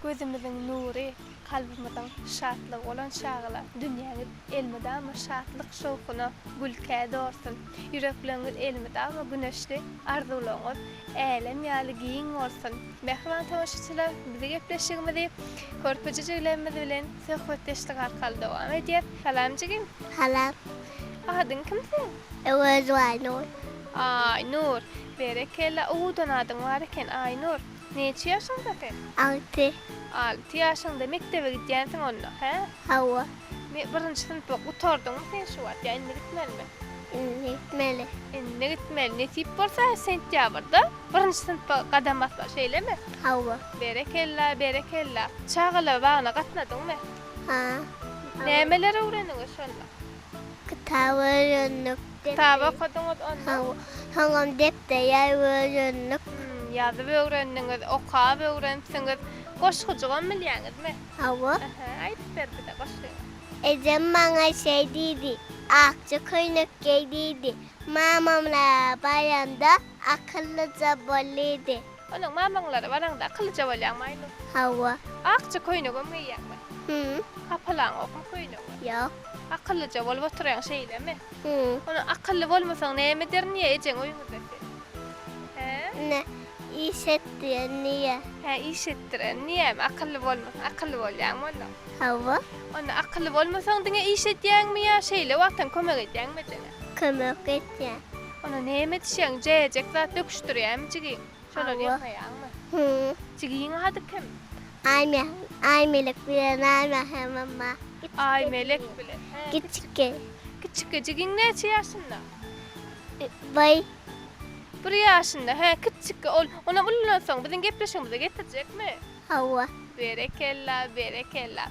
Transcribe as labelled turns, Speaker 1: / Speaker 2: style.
Speaker 1: Gözümizin nuri, kalbimizin şatlık olan şağıla, dünyanın elmide ama şatlık şovkuna gülke doğursun. Yürekleriniz elmide ama güneşli arzularınız elem yalı giyin olsun. Mehriban tamaşaçılar, bize gepleşigimizi, körpücücülerimiz bilen söhbetleştik arkalı devam edip. Salamcıgim.
Speaker 2: Salam.
Speaker 1: Adın kimsin?
Speaker 2: Öz Aynur.
Speaker 1: Aynur. Berekella uğudan adın var eken Aynur. Neçe yaşında sen?
Speaker 2: 6.
Speaker 1: 6 yaşında mektebe gidýänsiň onda, he?
Speaker 2: Hava.
Speaker 1: Birinci sınıfda oturdun sen şu wagt, ýa indi gitmelimi?
Speaker 2: Gitmeli.
Speaker 1: Indi gitmeli. Nesip bolsa sentýabrda birinci sınıfda gadam baslar şeýlemi?
Speaker 2: Hava.
Speaker 1: Berekella, berekella. Çağıla bagna gatnadyňmy?
Speaker 2: Ha.
Speaker 1: Nämeler öwreniňiz şonda?
Speaker 2: Kitap öğrendik.
Speaker 1: Kitap okudyňyz onda?
Speaker 2: Hava. Hanım defter öğrendik.
Speaker 1: Ýazyp öwrendiňiz, okap öwrensiňiz. Goşgucugam bilýäňizmi?
Speaker 2: Hava.
Speaker 1: Aha, aýdyp ber bir de goşgugy.
Speaker 2: Ecem bana şey dedi. akçı koynuk giydiydi. Mamamla bayanda akıllıca bolluydu.
Speaker 1: Onun mamaňlary baranda akyllyja bolýarmaýdy.
Speaker 2: Hava.
Speaker 1: Akça koýnugam giýýärmi?
Speaker 2: Hı,
Speaker 1: Kapalan okun koýnugy.
Speaker 2: yok.
Speaker 1: Akyllyja bolup oturýan şeýlemi?
Speaker 2: Hı,
Speaker 1: Onu akıllı bolmasaň näme der, niýe ejeň oýuňda? He?
Speaker 2: ne? İşetti niye?
Speaker 1: He, işetdiren. Niýe akıllı bolmasaň, akıllı bolýan bolla.
Speaker 2: Hava.
Speaker 1: Onu akıllı bolmasaň diňe işetýänmi ýa şeýle wagtdan kömek edýänmi diňe?
Speaker 2: Kömek etti.
Speaker 1: Onu näme diýýäň, jejek zat döküşdirýärmi jigi? Şolar
Speaker 2: Hawa.
Speaker 1: ýapaýarmy?
Speaker 2: Hı.
Speaker 1: Jigiň hady kim?
Speaker 2: Aymelik bilen ayma hemen ma.
Speaker 1: Ay melek bilen. He,
Speaker 2: Küçük.
Speaker 1: Küçük jigiň näçe ýaşynda?
Speaker 2: Bay.
Speaker 1: 1 ýaşynda. He, küçük ol. Ona ulandan soň biziň gepleşigimize getirjekmi?
Speaker 2: Hava.
Speaker 1: Berekella, berekella.